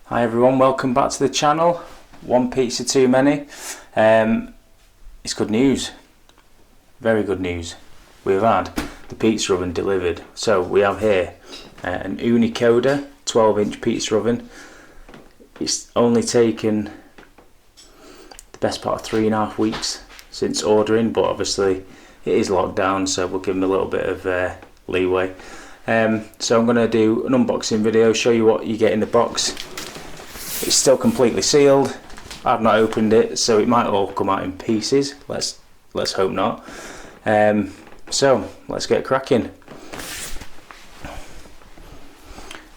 Hi everyone, welcome back to the channel. One pizza too many. It's good news, very good news. We've had the pizza oven delivered. So we have here an Ooni Koda 12-inch pizza oven. It's only taken the best part of 3.5 weeks since ordering, but obviously it is locked down, so we'll give them a little bit of leeway. So I'm going to do an unboxing video, show you what you get in the box. It's still completely sealed. I've not opened it, so it might all come out in pieces. Let's hope not. So let's get cracking.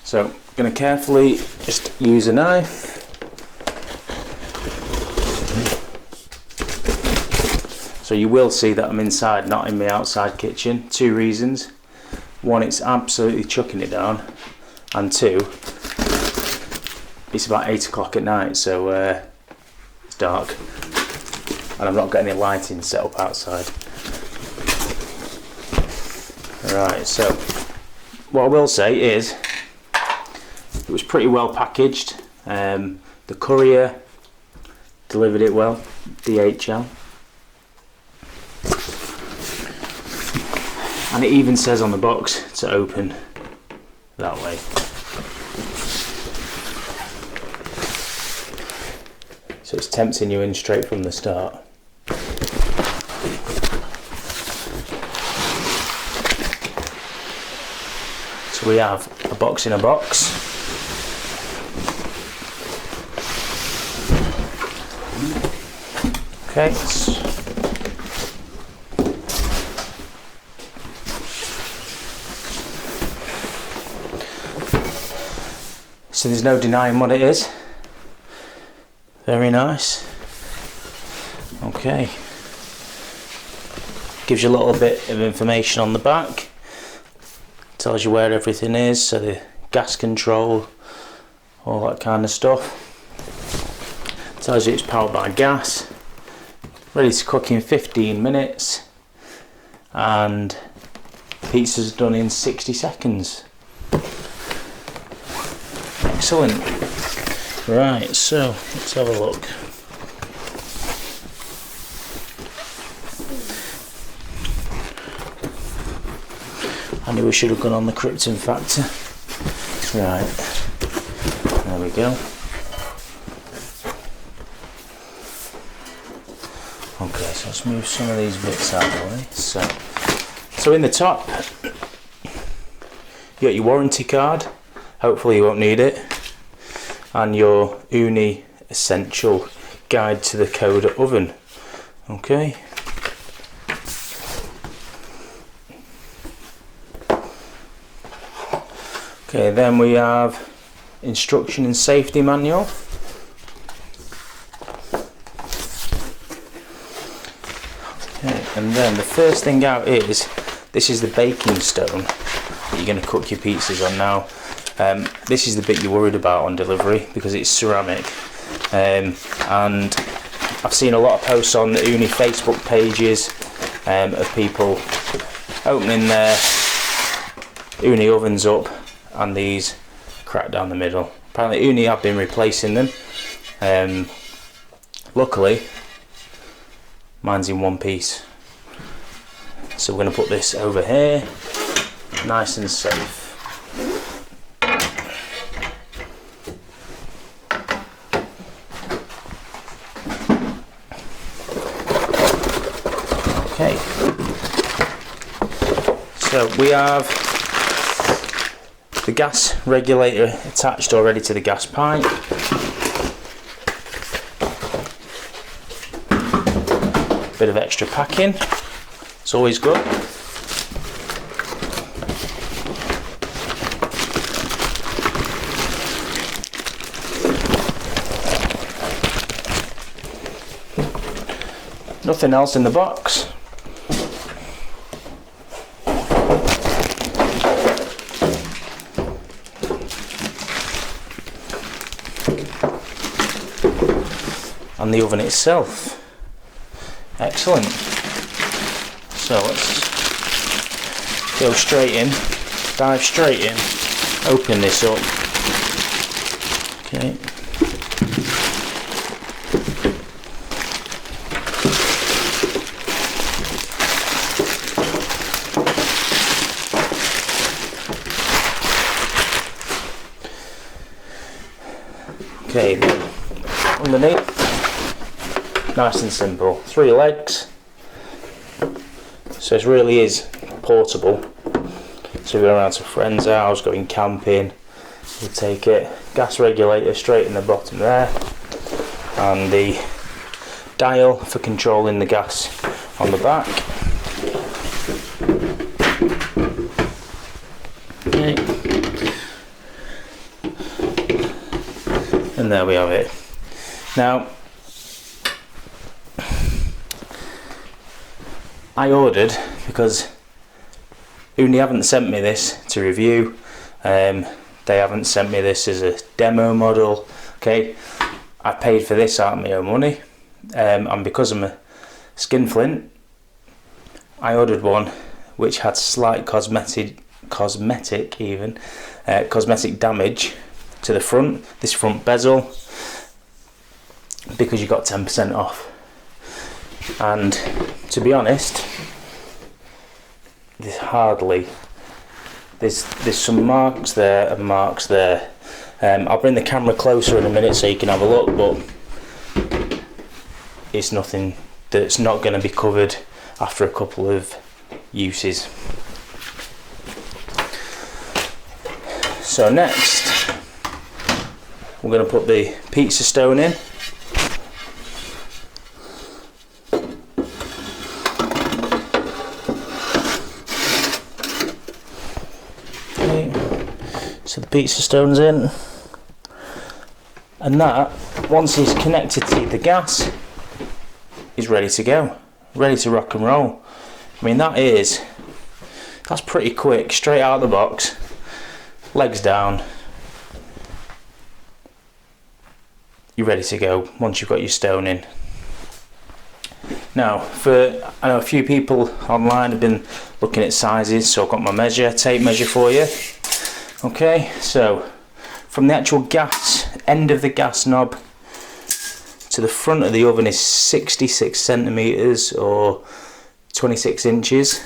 So I'm going to carefully just use a knife. So you will see that I'm inside, not in my outside kitchen. Two reasons. One, it's absolutely chucking it down, and two, it's about 8 o'clock at night, so it's dark and I've not got any lighting set up outside. Right, so what I will say is it was pretty well packaged. The courier delivered it well, DHL, and it even says on the box to open that way. So it's tempting you in straight from the start. So we have a box in a box. Okay. So there's no denying what it is. Very nice. Okay. Gives you a little bit of information on the back. Tells you where everything is, so the gas control, all that kind of stuff. Tells you it's powered by gas. Ready to cook in 15 minutes. And pizza's done in 60 seconds. Excellent. Right, so let's have a look. I knew we should have gone on the Krypton factor. Right, there we go. Okay, so let's move some of these bits out of the way. So in the top, you got your warranty card. Hopefully you won't need it. And your Ooni Essential Guide to the Koda Oven. Okay. Okay, then we have instruction and safety manual. Okay, and then the first thing out is, this is the baking stone that you're going to cook your pizzas on now. This is the bit you're worried about on delivery because it's ceramic, and I've seen a lot of posts on the Ooni Facebook pages of people opening their Ooni ovens up and these crack down the middle. Apparently Ooni have been replacing them. Luckily mine's in one piece, so we're going to put this over here, nice and safe. Okay, so we have the gas regulator attached already to the gas pipe. Bit of extra packing, it's always good. Nothing else in the box. And the oven itself. Excellent. So let's go straight in, dive straight in, open this up. Okay. Okay, underneath, nice and simple, 3 legs, so it really is portable. So we go around to a friend's house, going camping, we'll take it, gas regulator straight in the bottom there, and the dial for controlling the gas on the back. Okay. And there we have it. Now, I ordered, because Ooni haven't sent me this to review, they haven't sent me this as a demo model. Okay, I paid for this out of my own money, and because I'm a skinflint, I ordered one which had slight cosmetic damage to the front, this front bezel, because you got 10% off. And to be honest, there's some marks there and marks there. I'll bring the camera closer in a minute so you can have a look, but it's nothing that's not going to be covered after a couple of uses. So next, we're going to put the pizza stone in. Okay, so the pizza stone's in, and that, once it's connected to the gas, is ready to go, ready to rock and roll. I mean, that's pretty quick, straight out of the box, legs down. You're ready to go once you've got your stone in. Now, I know a few people online have been looking at sizes, so I've got my tape measure for you. Okay, so from the actual end of the gas knob to the front of the oven is 66 centimeters or 26 inches.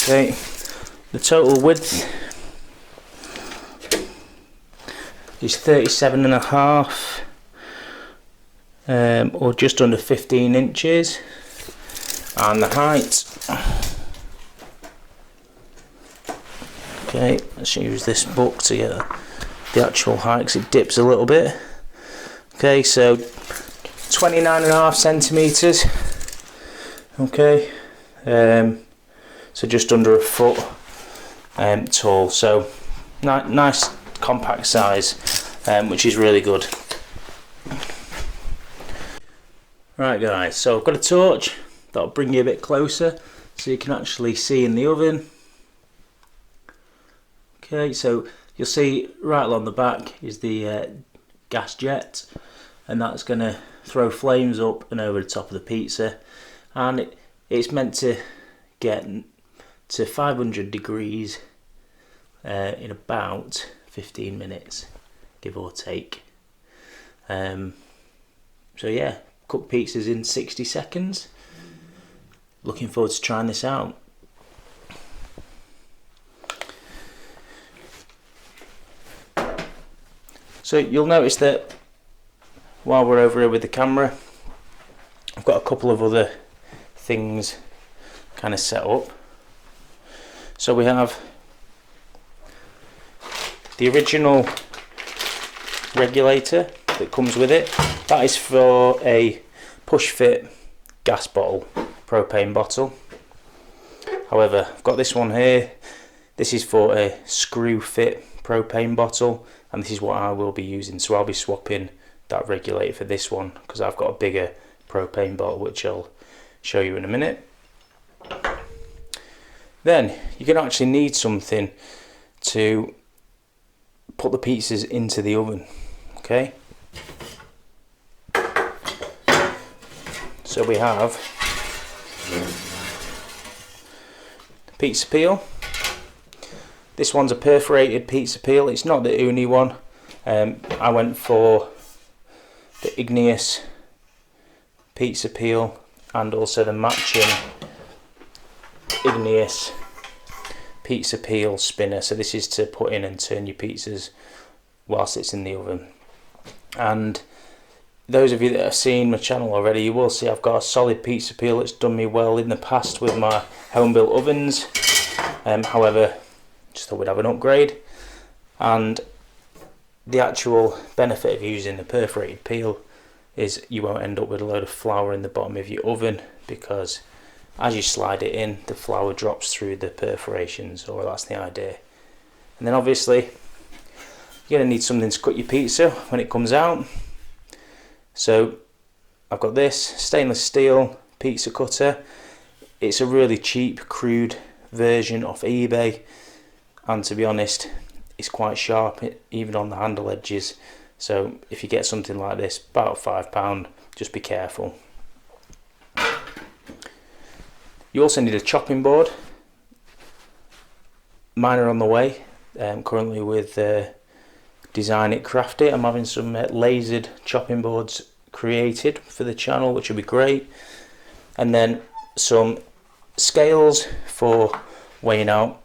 Okay, the total width is 37.5 or just under 15 inches, and the height, okay, let's use this book to get the actual height because it dips a little bit. Okay, so 29.5 centimeters. Okay, so just under a foot tall, so nice compact size, which is really good. Right guys, so I've got a torch that'll bring you a bit closer so you can actually see in the oven. Okay, so you'll see right along the back is the gas jet, and that's going to throw flames up and over the top of the pizza, and it's meant to get to 500 degrees in about 15 minutes, give or take. So yeah, cook pizzas in 60 seconds. Looking forward to trying this out. So you'll notice that while we're over here with the camera, I've got a couple of other things kind of set up. So we have the original regulator that comes with it. That is for a push fit gas bottle, propane bottle. However, I've got this one here. This is for a screw fit propane bottle, and this is what I will be using. So I'll be swapping that regulator for this one because I've got a bigger propane bottle, which I'll show you in a minute. Then you're going to actually need something to put the pizzas into the oven. Okay, so we have pizza peel, This one's a perforated pizza peel. It's not the Ooni one. I went for the igneous pizza peel and also the matching igneous pizza peel spinner. So this is to put in and turn your pizzas whilst it's in the oven. And those of you that have seen my channel already, you will see I've got a solid pizza peel that's done me well in the past with my home built ovens. However, just thought we'd have an upgrade. And the actual benefit of using the perforated peel is you won't end up with a load of flour in the bottom of your oven, because as you slide it in, the flour drops through the perforations, or that's the idea. And then obviously you're going to need something to cut your pizza when it comes out. So I've got this stainless steel pizza cutter. It's a really cheap, crude version off eBay, and to be honest, it's quite sharp even on the handle edges. So if you get something like this, about £5, just be careful. You also need a chopping board. Mine are on the way. Currently with Design It, Craft It. I'm having some lasered chopping boards created for the channel, which will be great. And then some scales for weighing out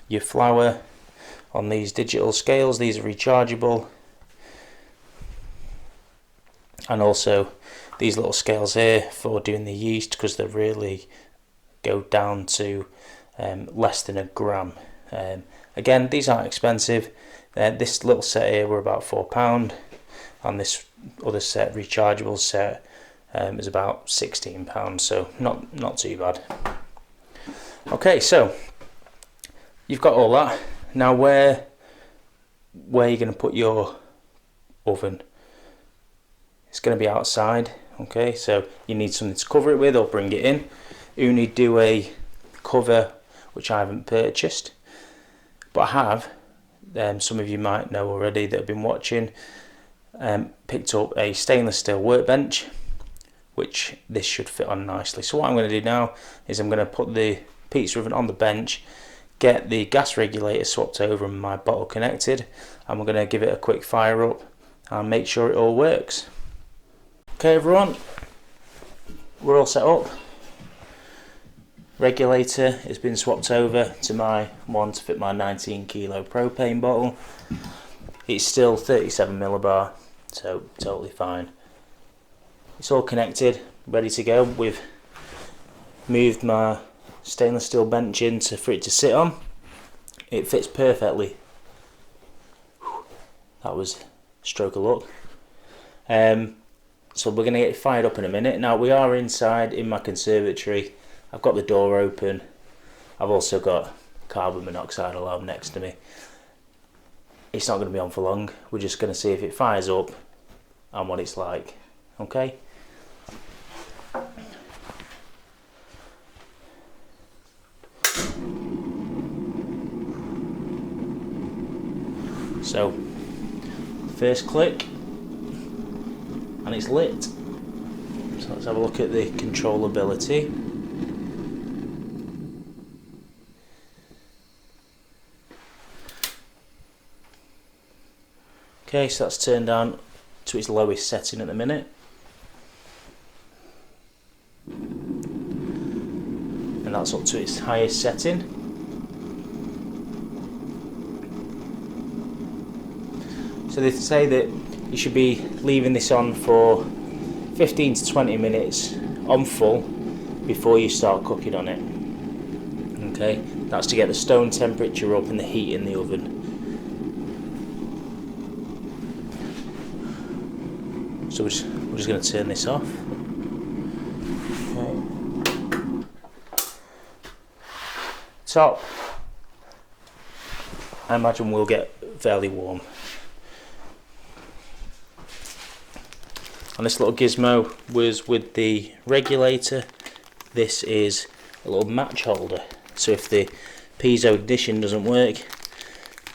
your flour on these digital scales. These are rechargeable. And also these little scales here for doing the yeast, because they really go down to less than a gram. Again, these aren't expensive. This little set here were about £4, and this other set, rechargeable set, is about £16, so not too bad. Okay, so you've got all that. Now where are you going to put your oven? It's going to be outside. Okay, so you need something to cover it with or bring it in. Ooni do a cover which I haven't purchased, but I have. Some of you might know already that have been watching. Picked up a stainless steel workbench, which this should fit on nicely. So what I'm going to do now is I'm going to put the pizza oven on the bench, get the gas regulator swapped over and my bottle connected, and we're going to give it a quick fire up and make sure it all works. Okay everyone, we're all set up. Regulator has been swapped over to my one to fit my 19 kilo propane bottle. It's still 37 millibar, so totally fine. It's all connected, ready to go. We've moved my stainless steel bench in for it to sit on. It fits perfectly. That was a stroke of luck. So we're going to get it fired up in a minute. Now we are inside in my conservatory. I've got the door open. I've also got carbon monoxide alarm next to me. It's not going to be on for long. We're just going to see if it fires up and what it's like. Okay? So, first click, and it's lit. So let's have a look at the controllability. Okay, so that's turned down to its lowest setting at the minute. And that's up to its highest setting. So they say that you should be leaving this on for 15 to 20 minutes on full before you start cooking on it. Okay, that's to get the stone temperature up and the heat in the oven. So we're just going to turn this off. Okay. Top, I imagine will get fairly warm. And this little gizmo was with the regulator. This is a little match holder. So if the piezo ignition doesn't work,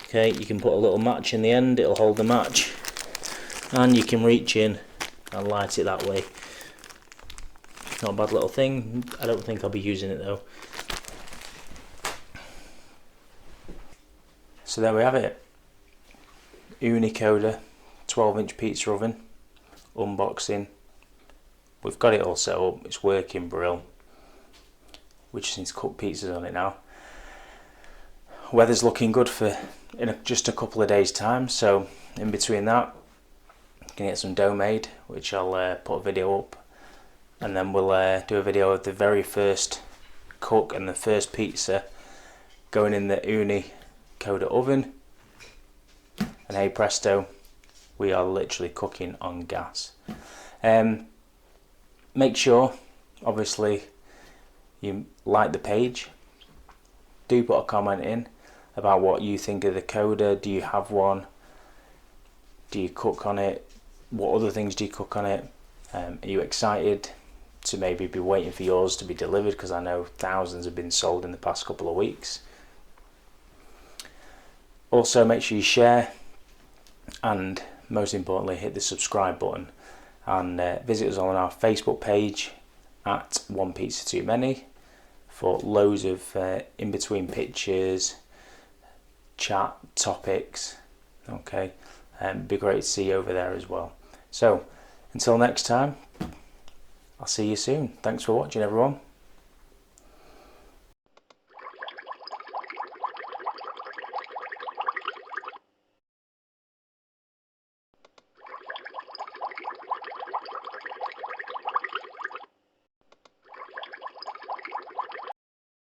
okay, you can put a little match in the end, it'll hold the match. And you can reach in and light it that way. Not a bad little thing. I don't think I'll be using it though. So there we have it. Ooni Koda 12-inch pizza oven unboxing. We've got it all set up, it's working brill. We just need to cook pizzas on it now. Weather's looking good for just a couple of days time, so in between that can get some dough made, which I'll put a video up, and then we'll do a video of the very first cook and the first pizza going in the Ooni Koda oven. And hey presto, we are literally cooking on gas. Make sure obviously you like the page, do put a comment in about what you think of the Koda. Do you have one? Do you cook on it? What other things do you cook on it? Are you excited to maybe be waiting for yours to be delivered, because I know thousands have been sold in the past couple of weeks. Also make sure you share, and most importantly hit the subscribe button, and visit us on our Facebook page at One Pizza Too Many for loads of in-between pictures, chat, topics. Okay, it'd be great to see you over there as well. So until next time, I'll see you soon. Thanks for watching everyone.